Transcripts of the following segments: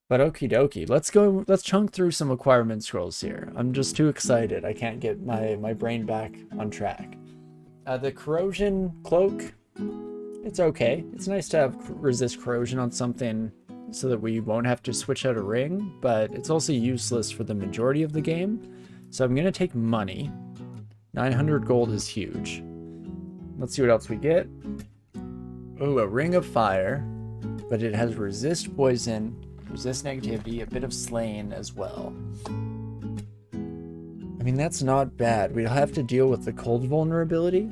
But okie dokie, let's chunk through some acquirement scrolls here. I'm just too excited. I can't get my brain back on track. The corrosion cloak, it's okay. It's nice to have resist corrosion on something so that we won't have to switch out a ring, but it's also useless for the majority of the game. So I'm gonna take money. 900 gold is huge. Let's see what else we get. Oh, a ring of fire, but it has resist poison, resist negativity, a bit of slaying as well. I mean, that's not bad. We'll have to deal with the cold vulnerability.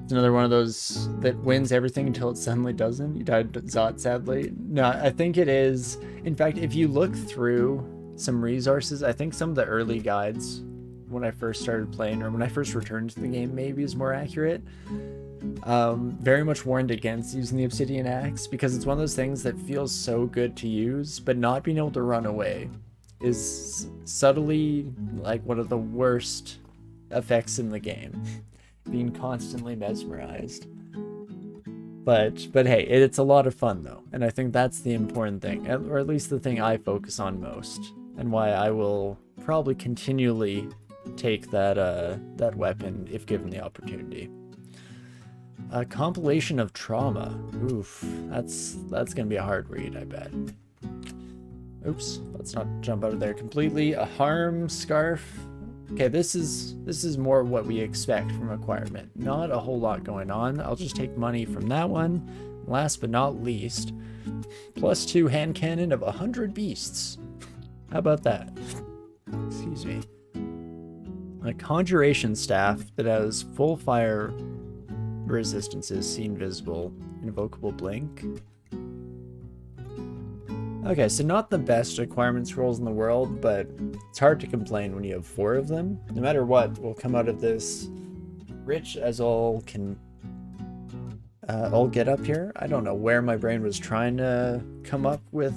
It's another one of those that wins everything until it suddenly doesn't. You died to Zot, sadly. No, I think it is. In fact, if you look through some resources, I think some of the early guides when I first started playing, or when I first returned to the game maybe is more accurate, very much warned against using the obsidian axe, because it's one of those things that feels so good to use, but not being able to run away is subtly like one of the worst effects in the game. Being constantly mesmerized. But hey, it's a lot of fun though, and I think that's the important thing, or at least the thing I focus on most, and why I will probably continually take that weapon if given the opportunity. A compilation of trauma. Oof, that's gonna be a hard read, I bet. Oops, let's not jump out of there completely. A harm scarf. Okay, this is more what we expect from acquirement. Not a whole lot going on. I'll just take money from that one. Last but not least, +2 hand cannon of 100 beasts. How about that? Excuse me. A conjuration staff that has full fire resistances, see invisible, invocable blink. Okay, so not the best acquirement scrolls in the world, but it's hard to complain when you have 4 of them. No matter what, we'll come out of this rich as all can all get up here. I don't know where my brain was trying to come up with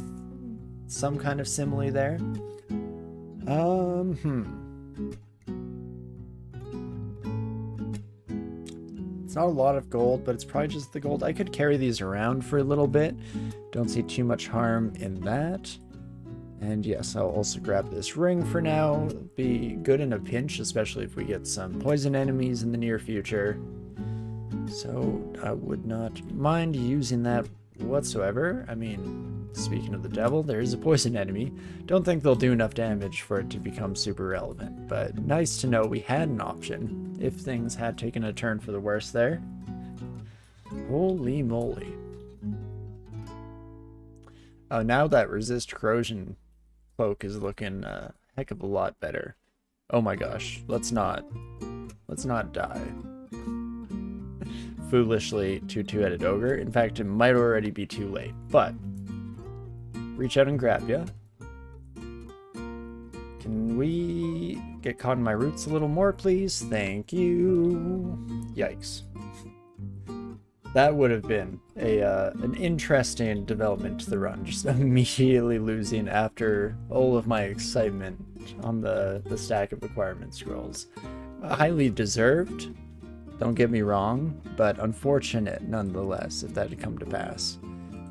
some kind of simile there. It's not a lot of gold, but it's probably just the gold. I could carry these around for a little bit. Don't see too much harm in that. And yes, I'll also grab this ring for now. Be good in a pinch, especially if we get some poison enemies in the near future. So I would not mind using that whatsoever. I mean, speaking of the devil, there is a poison enemy. Don't think they'll do enough damage for it to become super relevant, but nice to know we had an option if things had taken a turn for the worse there. Holy moly. Oh, now that resist corrosion cloak is looking a heck of a lot better. Oh my gosh, let's not die. Foolishly to two-headed ogre. In fact, it might already be too late, but reach out and grab ya. Can we get caught in my roots a little more, please? Thank you. Yikes. That would have been an interesting development to the run, just immediately losing after all of my excitement on the stack of acquirement scrolls. Highly deserved, don't get me wrong, but unfortunate nonetheless if that had come to pass.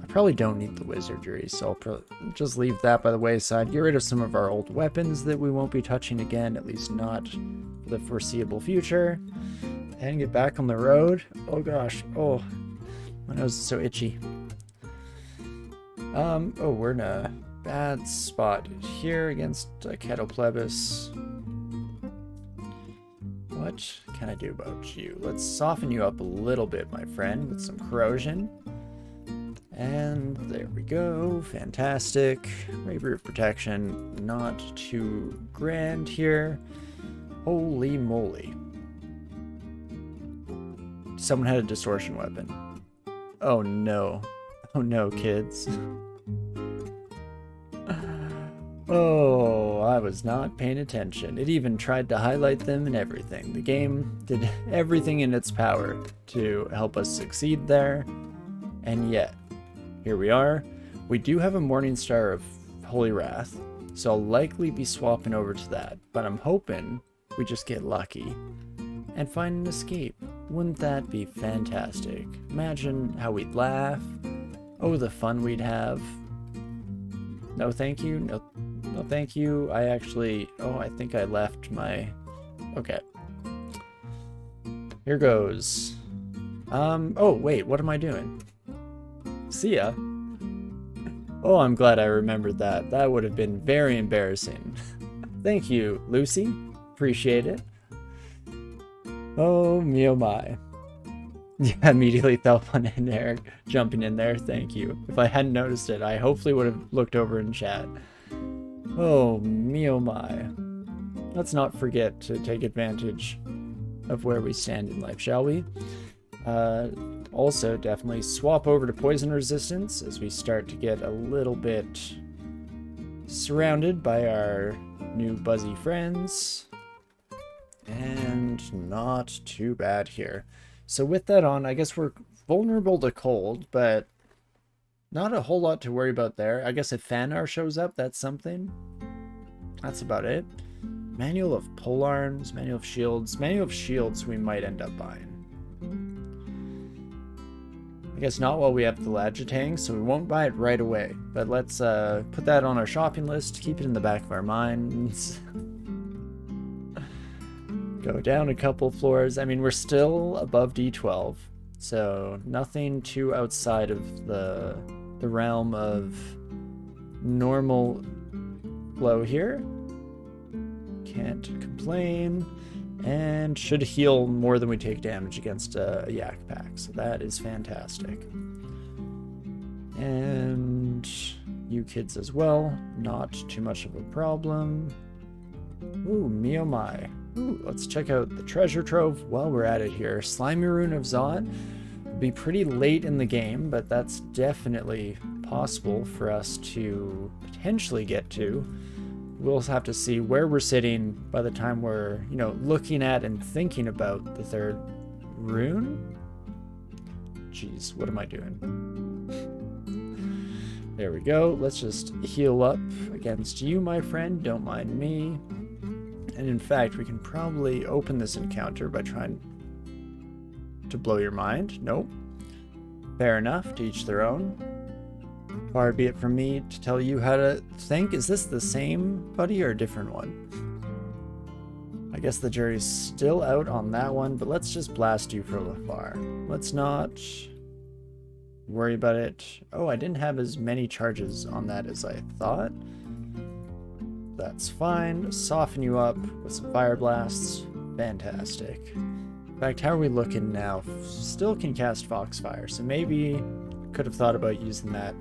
I probably don't need the wizardry, so I'll just leave that by the wayside. Get rid of some of our old weapons that we won't be touching again, at least not for the foreseeable future. And get back on the road. Oh gosh, oh, my nose is so itchy. Oh, we're in a bad spot here against Catoplebis. What can I do about you? Let's soften you up a little bit, my friend, with some corrosion. And there we go, fantastic. Bravery of protection, not too grand here. Holy moly. Someone had a distortion weapon. Oh no. Oh no, kids. Oh, I was not paying attention. It even tried to highlight them and everything. The game did everything in its power to help us succeed there. And yet, here we are. We do have a Morning Star of Holy Wrath, so I'll likely be swapping over to that. But I'm hoping we just get lucky and find an escape. Wouldn't that be fantastic? Imagine how we'd laugh. Oh, the fun we'd have. No thank you. No thank you. I actually... Oh, I think I left my... Okay. Here goes. Oh, wait, what am I doing? See ya. Oh, I'm glad I remembered that. That would have been very embarrassing. Thank you, Lucy. Appreciate it. Oh, me oh my. Yeah, immediately felt one in there, jumping in there. Thank you. If I hadn't noticed it, I hopefully would have looked over in chat. Oh, me oh my. Let's not forget to take advantage of where we stand in life, shall we? Also, definitely swap over to poison resistance as we start to get a little bit surrounded by our new buzzy friends. And not too bad here. So with that on, I guess we're vulnerable to cold, but not a whole lot to worry about there. I guess if Fanar shows up, that's something. That's about it. Manual of polearms, manual of shields. Manual of shields we might end up buying. I guess not while we have the Lagitang, so we won't buy it right away. But let's put that on our shopping list, keep it in the back of our minds. Go down a couple floors. I mean, we're still above D12, so nothing too outside of the realm of normal flow here. Can't complain. And should heal more than we take damage against a Yak Pack, so that is fantastic. And you kids as well, not too much of a problem. Ooh, me oh my. Ooh, let's check out the treasure trove while we're at it here. Slimy Rune of Zot will be pretty late in the game, but that's definitely possible for us to potentially get to. We'll have to see where we're sitting by the time we're, you know, looking at and thinking about the third rune. Jeez, what am I doing? There we go. Let's just heal up against you, my friend. Don't mind me. And in fact, we can probably open this encounter by trying to blow your mind. Nope. Fair enough, to each their own. Far be it from me to tell you how to think. Is this the same buddy or a different one? I guess the jury's still out on that one, but let's just blast you from afar. Let's not worry about it. Oh, I didn't have as many charges on that as I thought. That's fine. Soften you up with some fire blasts. Fantastic. In fact, how are we looking now? Still can cast Foxfire, so maybe could have thought about using that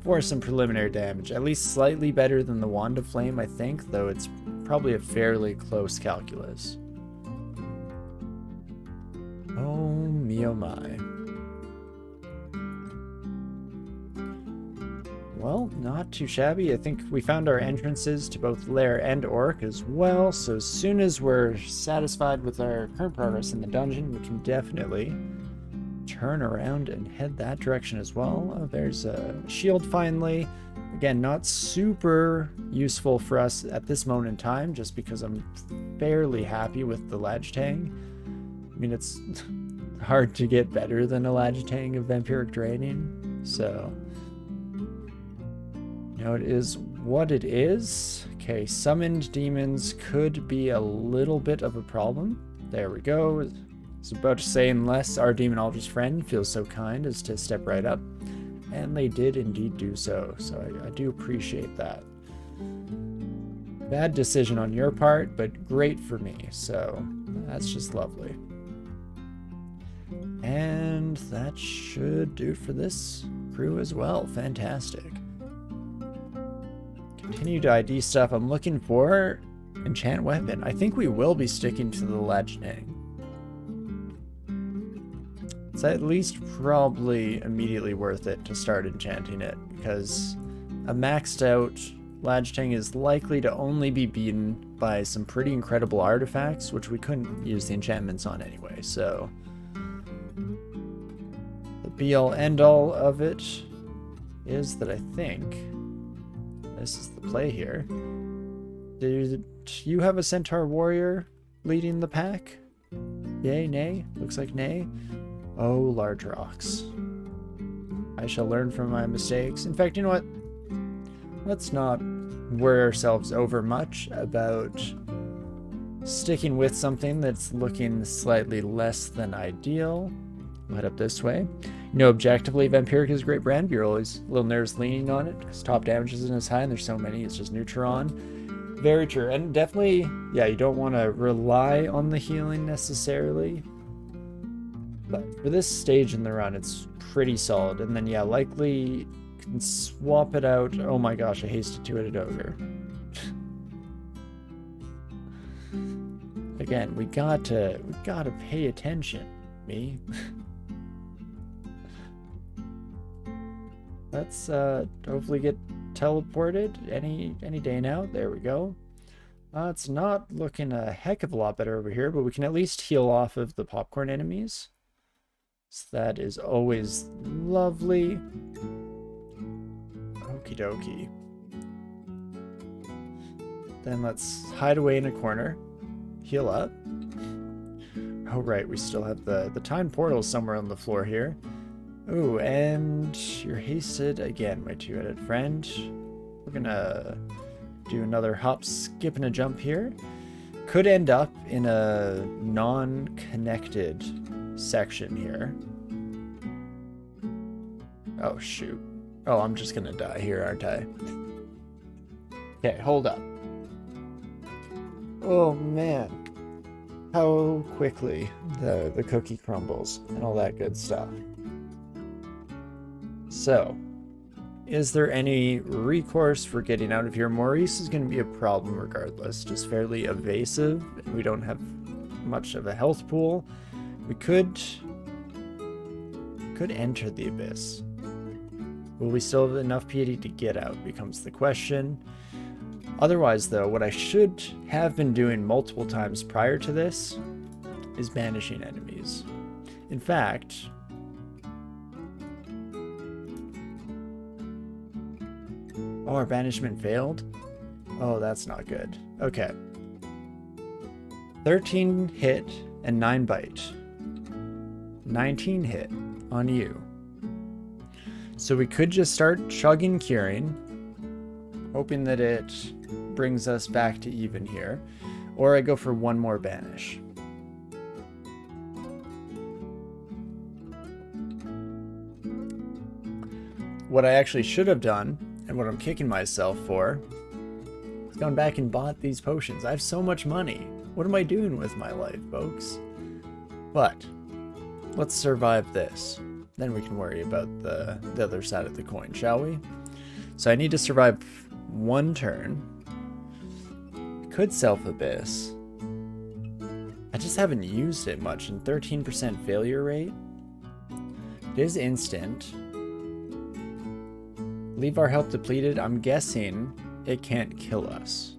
for some preliminary damage. At least slightly better than the Wand of Flame, I think, though it's probably a fairly close calculus. Oh me oh my. Well, not too shabby. I think we found our entrances to both Lair and Orc as well, so as soon as we're satisfied with our current progress in the dungeon, we can definitely turn around and head that direction as well. Oh, there's a shield finally. Again, not super useful for us at this moment in time, just because I'm fairly happy with the Lagitang. I mean, it's hard to get better than a Lagitang of Vampiric Draining, so... You know, it is what it is. Okay, summoned demons could be a little bit of a problem. There we go. I was about to say, unless our demonologist friend feels so kind as to step right up. And they did indeed do so, so I do appreciate that. Bad decision on your part, but great for me, so that's just lovely. And that should do it for this crew as well. Fantastic. Continue to ID stuff. I'm looking for enchant weapon. I think we will be sticking to the Lagitang. It's at least probably immediately worth it to start enchanting it, because a maxed out Lagitang is likely to only be beaten by some pretty incredible artifacts, which we couldn't use the enchantments on anyway, so... The be-all end-all of it is that I think... This is the play here. Did you have a Centaur warrior leading the pack? Yay, nay? Looks like nay. Oh, large rocks. I shall learn from my mistakes. In fact, you know what? Let's not worry ourselves over much about sticking with something that's looking slightly less than ideal. We'll head up this way. You know, objectively, Vampiric is a great brand, but you're always a little nervous leaning on it because top damage isn't as high and there's so many. It's just Neutron. Very true. And definitely, yeah, you don't want to rely on the healing necessarily. But for this stage in the run, it's pretty solid. And then, yeah, likely can swap it out. Oh my gosh, I hasted two-headed ogre. Again, we gotta pay attention, me. Let's hopefully get teleported any day now. There we go. It's not looking a heck of a lot better over here, but we can at least heal off of the popcorn enemies. So that is always lovely. Okie dokie. Then let's hide away in a corner. Heal up. Oh right, we still have the time portal somewhere on the floor here. Ooh, and you're hasted again, my two-headed friend. We're gonna do another hop, skip, and a jump here. Could end up in a non-connected section here. Oh shoot. Oh, I'm just gonna die here, aren't I? Okay, hold up. Oh man. How quickly the cookie crumbles and all that good stuff. So, is there any recourse for getting out of here? Maurice is going to be a problem regardless, just fairly evasive, and we don't have much of a health pool. We could enter the abyss. Will we still have enough piety to get out becomes the question. Otherwise, though, what I should have been doing multiple times prior to this is banishing enemies. In fact, oh, our banishment failed? Oh, that's not good. Okay. 13 hit and 9 bite. 19 hit on you. So we could just start chugging curing, hoping that it brings us back to even here. Or I go for one more banish. What I actually should have done, and what I'm kicking myself for, is gone back and bought these potions. I have so much money. What am I doing with my life, folks? But let's survive this. Then we can worry about the other side of the coin, shall we? So I need to survive one turn. Could self-abyss. I just haven't used it much, and 13% failure rate. It is instant. Leave our health depleted. I'm guessing it can't kill us.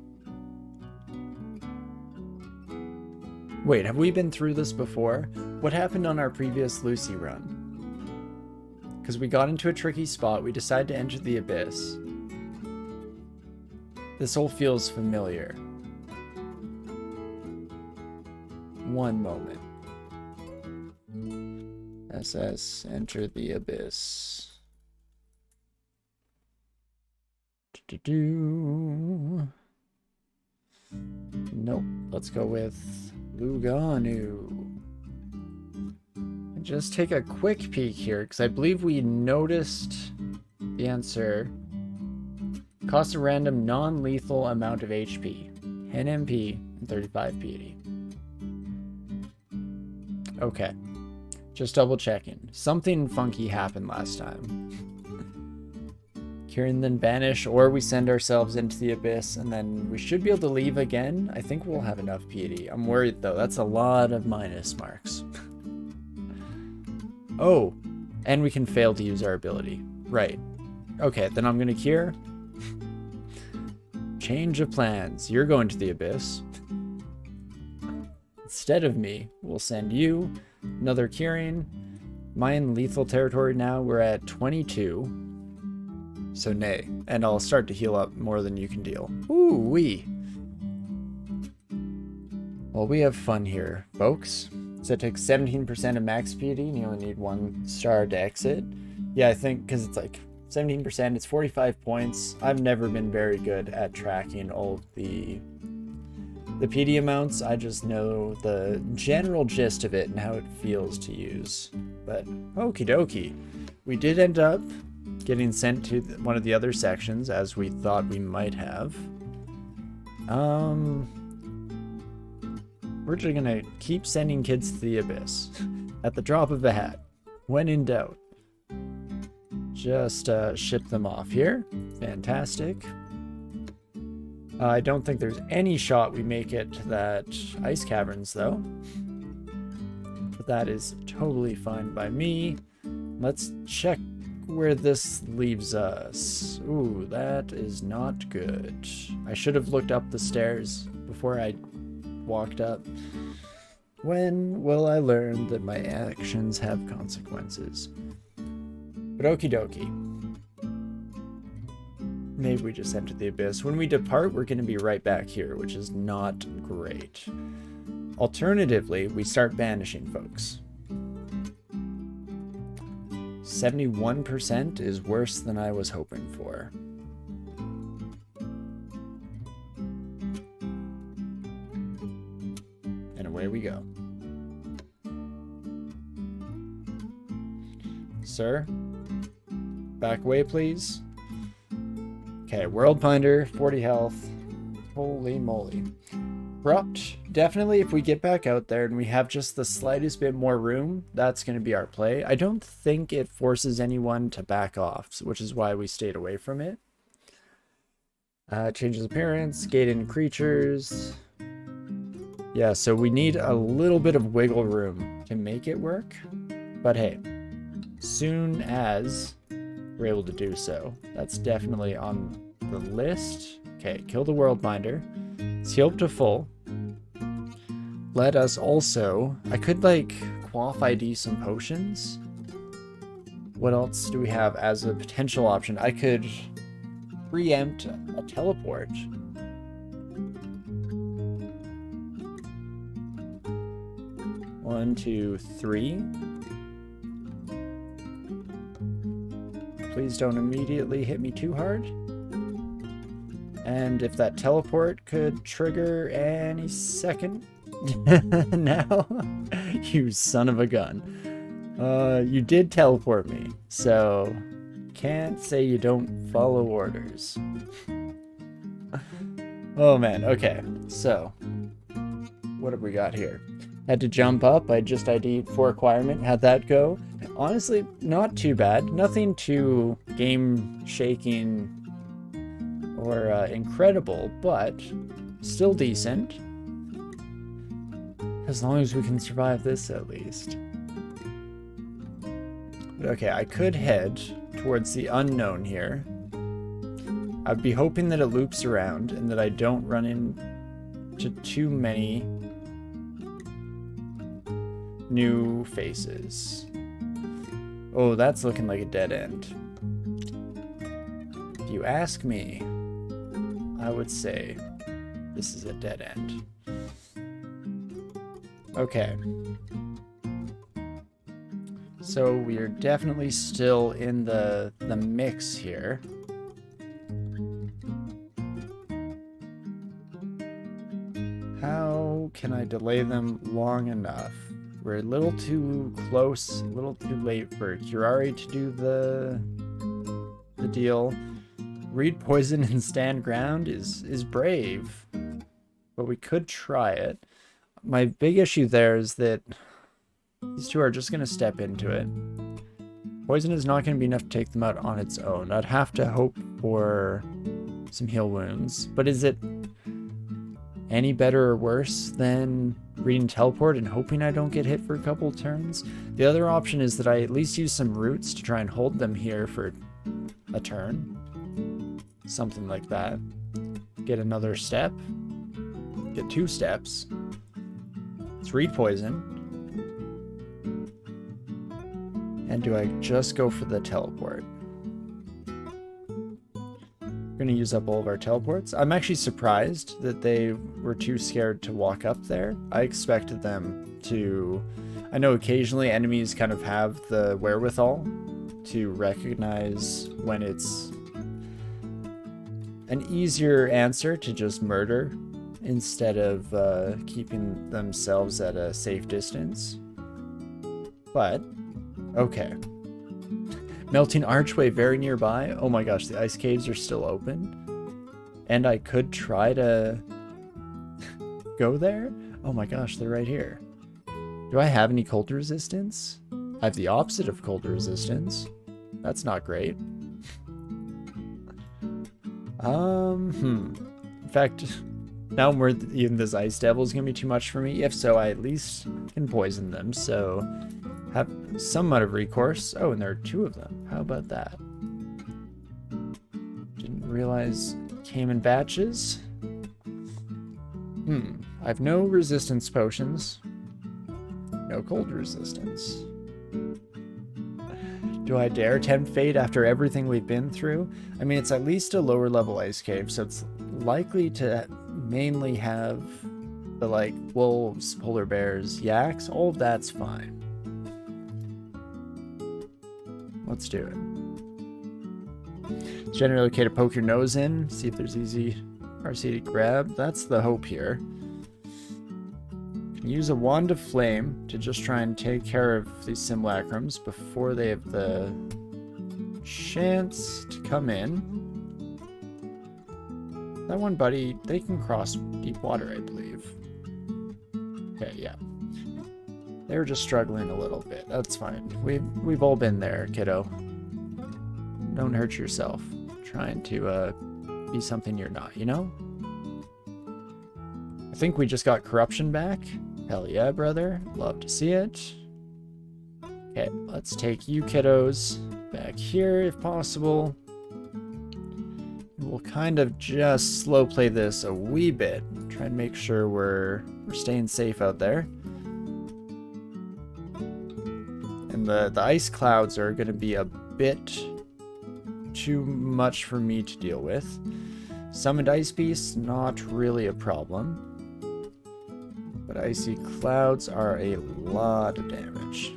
Wait, have we been through this before? What happened on our previous Lucy run? Because we got into a tricky spot, we decided to enter the abyss. This all feels familiar. One moment. SS, enter the abyss. Nope, let's go with Lugonu. And just take a quick peek here, because I believe we noticed the answer. Cost a random non-lethal amount of HP. 10 MP and 35 piety. Okay. Just double checking. Something funky happened last time. Curing, then banish, or we send ourselves into the abyss, and then we should be able to leave again. I think we'll have enough piety. I'm worried though. That's a lot of minus marks. Oh, and we can fail to use our ability. Right. Okay, then I'm gonna cure. Change of plans. You're going to the abyss. Instead of me, we'll send you. Another curing. Mine lethal territory now. We're at 22. So nay. And I'll start to heal up more than you can deal. Ooh-wee. Well, we have fun here, folks. So it took 17% of max PD, and you only need 1 star to exit. Yeah, I think because it's like 17%, it's 45 points. I've never been very good at tracking all of the PD amounts. I just know the general gist of it and how it feels to use. But okie dokie. We did end up getting sent to one of the other sections, as we thought we might have. We're just gonna keep sending kids to the abyss at the drop of a hat. When in doubt, just ship them off here. Fantastic. I don't think there's any shot we make it to that ice caverns though. But that is totally fine by me. Let's check where this leaves us. Ooh, that is not good. I should have looked up the stairs before I walked up. When will I learn that my actions have consequences? But okie dokie. Maybe we just enter the abyss. When we depart, we're going to be right back here, which is not great. Alternatively, we start banishing folks. 71% is worse than I was hoping for. And away we go. Sir, back away, please. Okay, World Finder, 40 health. Holy moly. Abrupt. Definitely, if we get back out there and we have just the slightest bit more room, that's going to be our play. I don't think it forces anyone to back off, which is why we stayed away from it. Changes appearance, gated creatures. Yeah, so we need a little bit of wiggle room to make it work. But hey, soon as we're able to do so, that's definitely on the list. Okay, kill the World Binder. It's healed to full. Let us also... I could, like, quaff ID some potions. What else do we have as a potential option? I could preempt a teleport. One, two, three. Please don't immediately hit me too hard. And if that teleport could trigger any second. Now, you son of a gun. You did teleport me, so can't say you don't follow orders. Oh man, okay, so what have we got here? Had to jump up. I just ID'd for acquirement. How'd that go? Honestly, not too bad. Nothing too game-shaking or incredible, but still decent. As long as we can survive this, at least. But okay, I could head towards the unknown here. I'd be hoping that it loops around and that I don't run into too many new faces. Oh, that's looking like a dead end. If you ask me, I would say this is a dead end. Okay. So we are definitely still in the mix here. How can I delay them long enough? We're a little too close, a little too late for Curari to do the deal. Read poison and stand ground is brave, but we could try it. My big issue there is that these two are just going to step into it. Poison is not going to be enough to take them out on its own. I'd have to hope for some heal wounds, but is it any better or worse than reading teleport and hoping I don't get hit for a couple turns? The other option is that I at least use some roots to try and hold them here for a turn. Something like that. Get another step. Get 2 steps. Let's read poison. And do I just go for the teleport? Gonna use up all of our teleports. I'm actually surprised that they were too scared to walk up there. I expected them to... I know occasionally enemies kind of have the wherewithal to recognize when it's an easier answer to just murder instead of keeping themselves at a safe distance. But, okay. Melting archway very nearby. Oh my gosh, the ice caves are still open. And I could try to go there? Oh my gosh, they're right here. Do I have any cold resistance? I have the opposite of cold resistance. That's not great. In fact, now I'm worried that even this ice devil is gonna be too much for me. If so, I at least can poison them, so have some amount of recourse. Oh, and there are 2 of them. How about that? Didn't realize it came in batches. I have no resistance potions. No cold resistance. Do I dare tempt fate after everything we've been through? I mean, it's at least a lower level ice cave, so it's likely to mainly have the, like, wolves, polar bears, yaks. All of that's fine. Let's do it. It's generally okay to poke your nose in, see if there's easy RC to grab. That's the hope here. Use a wand of flame to just try and take care of these simulacrums before they have the chance to come in. That one buddy, they can cross deep water, I believe. Okay, yeah. They were just struggling a little bit. That's fine. We've all been there, kiddo. Don't hurt yourself trying to be something you're not, you know? I think we just got corruption back. Hell yeah, brother. Love to see it. Okay, let's take you kiddos back here if possible. We'll kind of just slow play this a wee bit. Try and make sure we're staying safe out there. And the ice clouds are going to be a bit too much for me to deal with. Summoned ice beasts, not really a problem. But icy clouds are a lot of damage.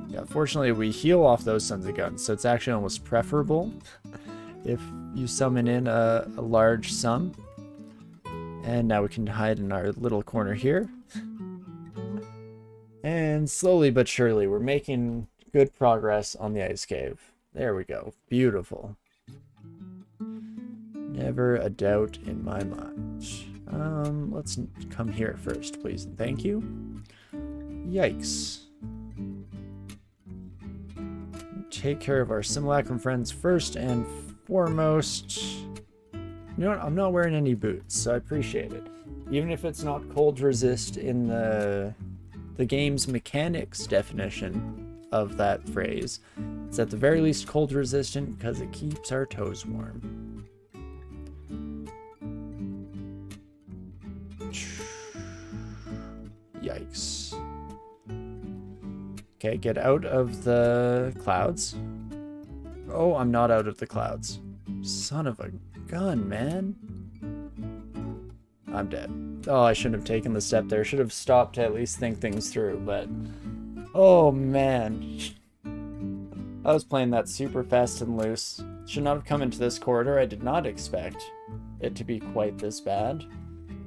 Yeah, fortunately we heal off those sons of guns, so it's actually almost preferable if you summon in a large sum. And now we can hide in our little corner here. And slowly but surely we're making good progress on the ice cave. There we go. Beautiful. Never a doubt in my mind. Let's come here first, please, and thank you. Yikes. Take care of our simulacrum friends first and foremost. You know what? I'm not wearing any boots, so I appreciate it. Even if it's not cold resist in the game's mechanics definition of that phrase, it's at the very least cold resistant because it keeps our toes warm. Yikes. Okay, get out of the clouds. Oh, I'm not out of the clouds. Son of a gun, man. I'm dead. Oh, I shouldn't have taken the step there. Should have stopped to at least think things through, but... Oh, man. I was playing that super fast and loose. Should not have come into this corridor. I did not expect it to be quite this bad.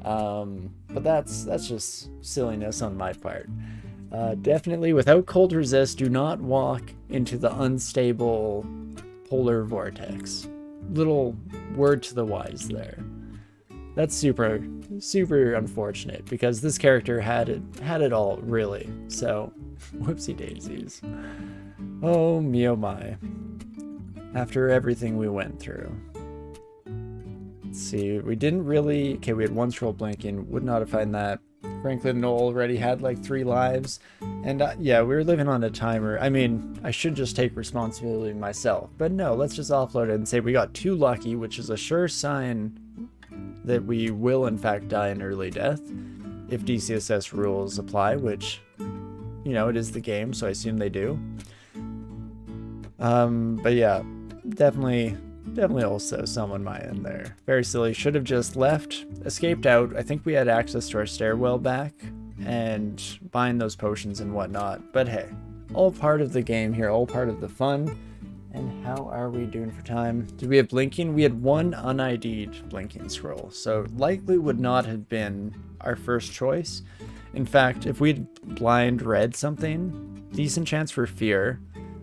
But that's just silliness on my part. Definitely without cold resist, do not walk into the unstable polar vortex. Little word to the wise there. That's super unfortunate because this character had it all really. So whoopsie daisies. Oh me oh my. After everything we went through. Let's see, we didn't really... Okay, we had one scroll blinking, would not have found that. Franklin Knoll already had like 3 lives. And yeah, we were living on a timer. I mean, I should just take responsibility myself. But no, let's just offload it and say we got 2 lucky, which is a sure sign that we will in fact die an early death. If DCSS rules apply, which, you know, it is the game, so I assume they do. But yeah, definitely Definitely also some on my end there. Very silly. Should have just left, escaped out. I think we had access to our stairwell back and buying those potions and whatnot. But hey, all part of the game here, all part of the fun. And how are we doing for time? Did we have blinking? We had one un-ID'd blinking scroll, so likely would not have been our first choice. In fact, if we'd blind read something, decent chance for fear,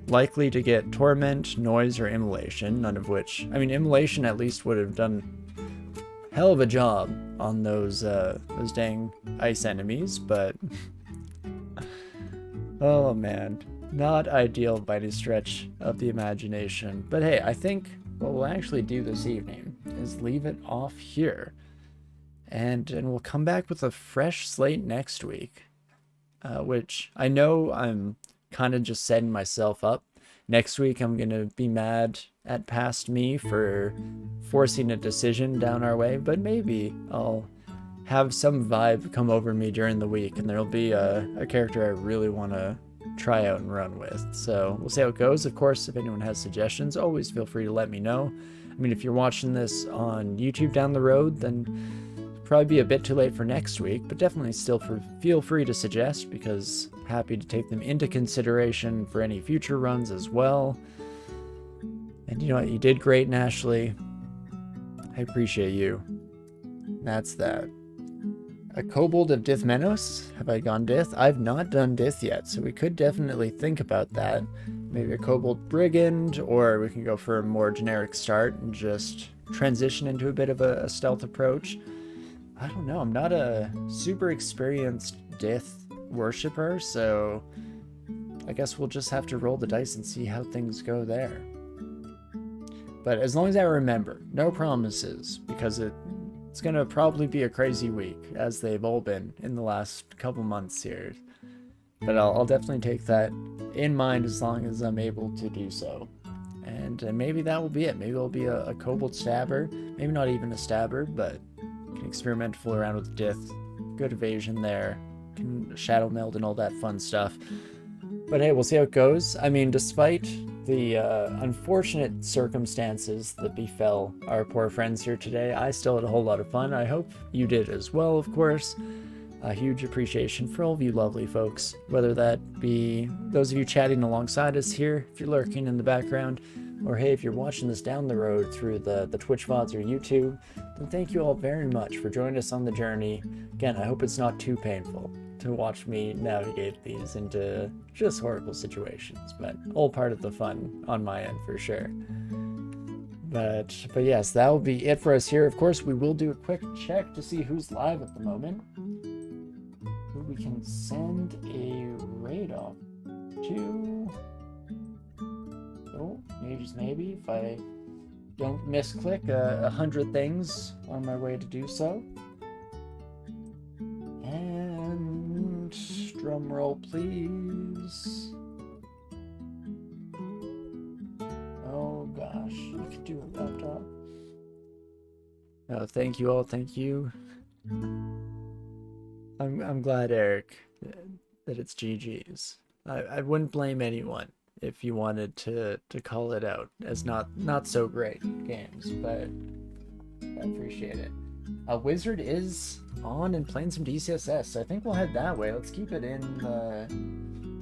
likely to get torment, noise, or immolation, none of which, I mean, immolation at least would have done hell of a job on those dang ice enemies, but oh man. Not ideal by any stretch of the imagination. But hey, I think what we'll actually do this evening is leave it off here. And we'll come back with a fresh slate next week. Which I know I'm kind of just setting myself up. Next week I'm going to be mad at past me for forcing a decision down our way. But maybe I'll have some vibe come over me during the week. And there'll be a character I really want to try out and run with. So we'll see how it goes. Of course, if anyone has suggestions, always feel free to let me know. I mean, if you're watching this on YouTube down the road, then it'll probably be a bit too late for next week, but definitely still feel free to suggest, because happy to take them into consideration for any future runs as well. And you know what? You did great, Ashley. I appreciate you. That's that. A Kobold of Dithmenos? Have I gone Dith? I've not done Dith yet, so we could definitely think about that. Maybe a Kobold Brigand, or we can go for a more generic start and just transition into a bit of a stealth approach. I don't know, I'm not a super experienced Dith worshipper, so I guess we'll just have to roll the dice and see how things go there. But as long as I remember, no promises, because it's gonna probably be a crazy week, as they've all been in the last couple months here. But I'll definitely take that in mind as long as I'm able to do so. And maybe that will be it. Maybe it'll be a Kobold Stabber. Maybe not even a Stabber, but can experiment, fool around with Dith. Good evasion there. Can Shadow Meld and all that fun stuff. But hey, we'll see how it goes. I mean, despite the unfortunate circumstances that befell our poor friends here today, I still had a whole lot of fun. I hope you did as well, of course. A huge appreciation for all of you lovely folks, whether that be those of you chatting alongside us here, if you're lurking in the background, or hey, if you're watching this down the road through the Twitch VODs or YouTube, then thank you all very much for joining us on the journey. Again, I hope it's not too painful to watch me navigate these into just horrible situations, but all part of the fun on my end for sure. But yes, that will be it for us here. Of course, we will do a quick check to see who's live at the moment, who we can send a raid off to. Oh, maybe just maybe if I don't misclick 100 things on my way to do so. And drum roll, please. Oh gosh, you could do it, laptop. No, thank you all, thank you. I'm glad, Eric, that it's GG's. I wouldn't blame anyone if you wanted to call it out as not so great games, but I appreciate it. Wizard is on and playing some DCSS, so I think we'll head that way. Let's keep it in the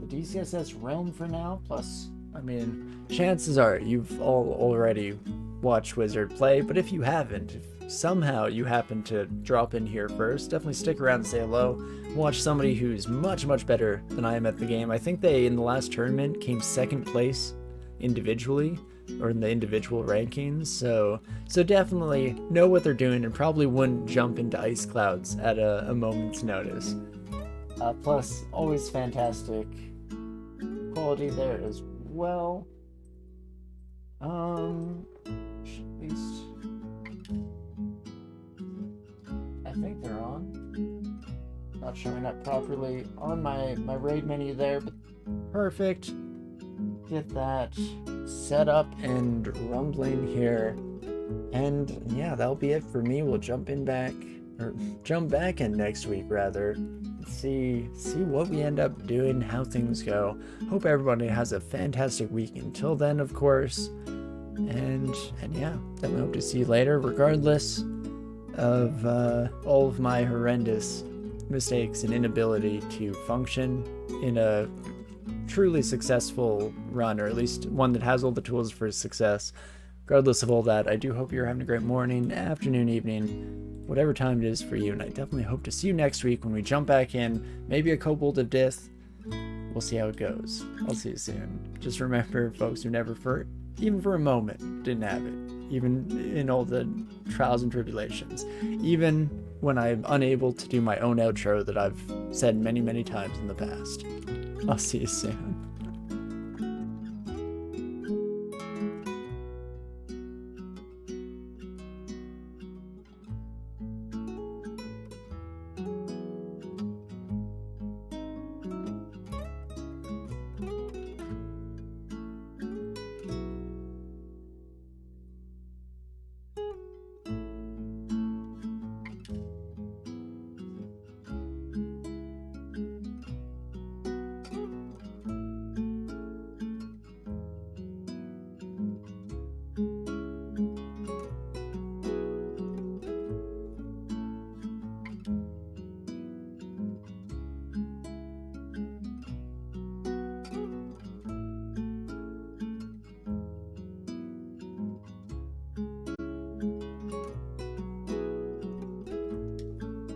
DCSS realm for now. Plus, I mean, chances are you've all already watched Wizard play, but if you haven't, if somehow you happen to drop in here first, definitely stick around and say hello. Watch somebody who's much better than I am at the game. I think they, in the last tournament, came second place individually, or in the individual rankings, so definitely know what they're doing and probably wouldn't jump into ice clouds at a moment's notice. Plus, always fantastic quality there as well. At least I think they're on. Not showing up properly on my raid menu there, but perfect. Get that set up and rumbling here, and yeah, that'll be it for me. We'll jump back in next week rather. See what we end up doing, how things go. Hope everybody has a fantastic week until then, of course. And yeah, definitely hope to see you later, regardless of all of my horrendous mistakes and inability to function in a truly successful run, or at least one that has all the tools for success. Regardless of all that, I do hope you're having a great morning, afternoon, evening, whatever time it is for you, and I definitely hope to see you next week when we jump back in, maybe a Kobold of Death. We'll see how it goes. I'll see you soon. Just remember, folks, who never even for a moment didn't have it, even in all the trials and tribulations, even when I'm unable to do my own outro that I've said many, many times in the past. I'll see you soon.